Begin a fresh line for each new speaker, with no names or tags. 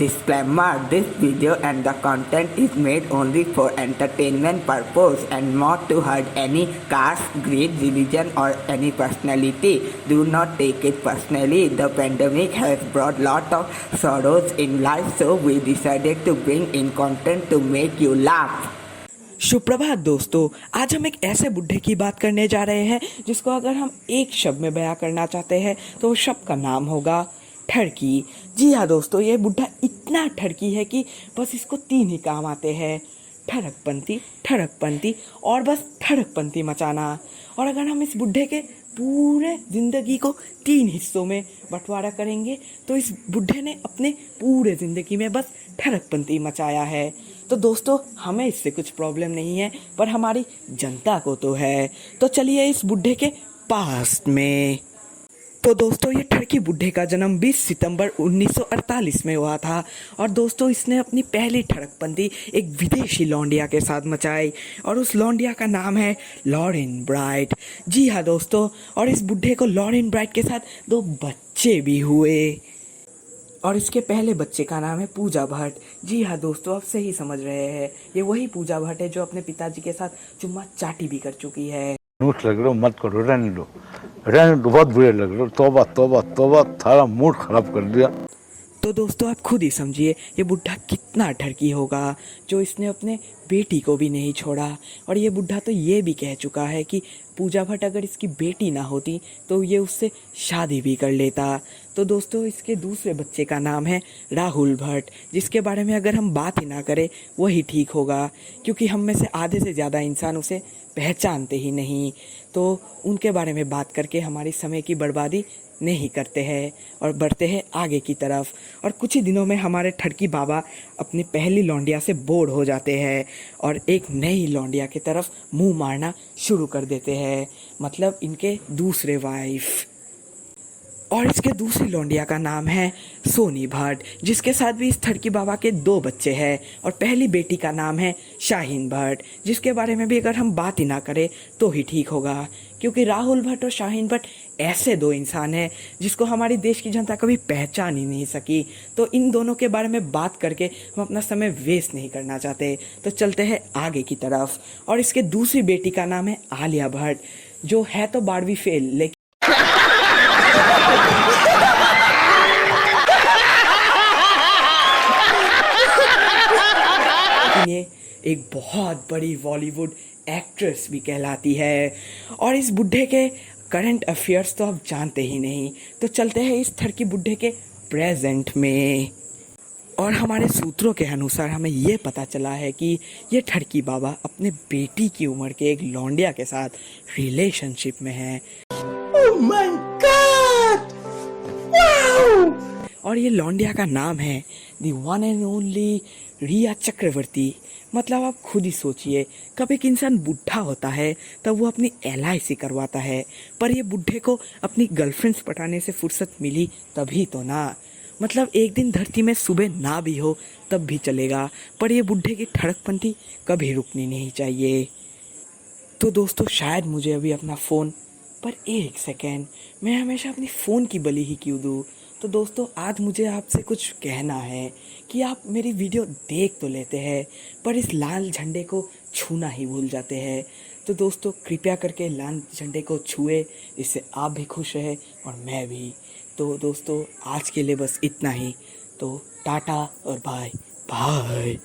Disclaimer: this video and the content is made only for entertainment purpose and not to hurt any caste, creed, religion or any personality. Do not take it personally. The pandemic has brought lot of sorrows in life, so we decided to bring in content to make you laugh.
सुप्रभात दोस्तों, आज हम एक ऐसे बुढ़े की बात करने जा रहे हैं जिसको अगर हम एक शब्द में बयां करना चाहते हैं तो उस शब्द का नाम होगा ठरकी। जी हाँ दोस्तों, ये बुढ़ा इतना ठरकी है कि बस इसको तीन ही काम आते हैं, ठड़कपंती और बस ठड़कपंती मचाना। और अगर हम इस बुढ़े के पूरे ज़िंदगी को तीन हिस्सों में बंटवारा करेंगे तो इस बुढ़े ने अपने पूरे ज़िंदगी में बस ठड़कपंती मचाया है। तो दोस्तों, हमें इससे कुछ प्रॉब्लम नहीं है, पर हमारी जनता को तो है। तो चलिए इस बुढ़े के पास्ट में। तो दोस्तों, ये ठरकी बुढ़े का जन्म 20 सितंबर 1948 में हुआ था। और दोस्तों, इसने अपनी पहली ठड़कपंती एक विदेशी लौंडिया के साथ मचाई और उस लौंडिया का नाम है लॉरेन ब्राइट। जी हाँ दोस्तों, और इस बुढ़े को लॉरेन ब्राइट के साथ 2 बच्चे भी हुए और इसके पहले बच्चे का नाम है पूजा भट्ट। जी हाँ दोस्तों, आप सही समझ रहे हैं, ये वही पूजा भट्ट है जो अपने पिताजी के साथ चुम्मा चाटी भी कर चुकी है।
नोट लग रहा हो, मत करो, रहने दो, बहुत बुरे लग रहे हो। तौबा तौबा तौबा, थारा मूड खराब कर दिया।
तो दोस्तों, आप खुद ही समझिए ये बुढ़ा कितना ठरकी होगा जो इसने अपने बेटी को भी नहीं छोड़ा। और ये बुढ़ा तो ये भी कह चुका है कि पूजा भट्ट अगर इसकी बेटी ना होती तो ये उससे शादी भी कर लेता। तो दोस्तों, इसके दूसरे बच्चे का नाम है राहुल भट्ट, जिसके बारे में अगर हम बात ही ना करें वही ठीक होगा, क्योंकि हम में से आधे से ज़्यादा इंसान उसे पहचानते ही नहीं। तो उनके बारे में बात करके हमारी समय की बर्बादी नहीं करते हैं और बढ़ते हैं आगे की तरफ। और कुछ ही दिनों में हमारे ठरकी बाबा अपनी पहली लौंडिया से बोर हो जाते हैं और एक नई लौंडिया की तरफ मुंह मारना शुरू कर देते हैं, मतलब इनके दूसरे वाइफ। और इसके दूसरी लौंडिया का नाम है सोनी भट्ट, जिसके साथ भी इस ठरकी बाबा के 2 बच्चे हैं। और पहली बेटी का नाम है शाहीन भट्ट, जिसके बारे में भी अगर हम बात ही ना करें तो ही ठीक होगा, क्योंकि राहुल भट्ट और शाहीन भट्ट ऐसे 2 इंसान हैं जिसको हमारी देश की जनता कभी पहचान ही नहीं सकी। तो इन दोनों के बारे में बात करके हम अपना समय वेस्ट नहीं करना चाहते, तो चलते हैं आगे की तरफ। और इसके दूसरी बेटी का नाम है आलिया भट्ट, जो है तो 12वीं फेल, लेकिन ये एक बहुत बड़ी बॉलीवुड एक्ट्रेस भी कहलाती है। और इस बुढ़े के करंट अफेयर्स तो आप जानते ही नहीं, तो चलते हैं इस ठरकी बुढ़े के प्रेजेंट में। और हमारे सूत्रों के अनुसार हमें ये पता चला है कि ये ठरकी बाबा अपने बेटी की उम्र के एक लौंडिया के साथ रिलेशनशिप में है।
Oh my God! Wow!
और ये लौंडिया का नाम है दी वन एंड ओनली रिया चक्रवर्ती। मतलब आप खुद ही सोचिए, कब एक इंसान बुढ़ा होता है तब वो अपनी LIC करवाता है, पर ये बुढ़े को अपनी गर्लफ्रेंड्स पटाने से फुर्सत मिली तभी तो ना। मतलब एक दिन धरती में सुबह ना भी हो तब भी चलेगा, पर ये बुढ़े की ठड़कपंती कभी रुकनी नहीं चाहिए। तो दोस्तों, शायद मुझे अभी अपना फ़ोन, पर एक सेकेंड, मैं हमेशा अपनी फ़ोन की बलि ही क्यों दूँ। तो दोस्तों, आज मुझे आपसे कुछ कहना है कि आप मेरी वीडियो देख तो लेते हैं पर इस लाल झंडे को छूना ही भूल जाते हैं। तो दोस्तों, कृपया करके लाल झंडे को छुए, इससे आप भी खुश रहे और मैं भी। तो दोस्तों, आज के लिए बस इतना ही। तो टाटा और बाय बाय।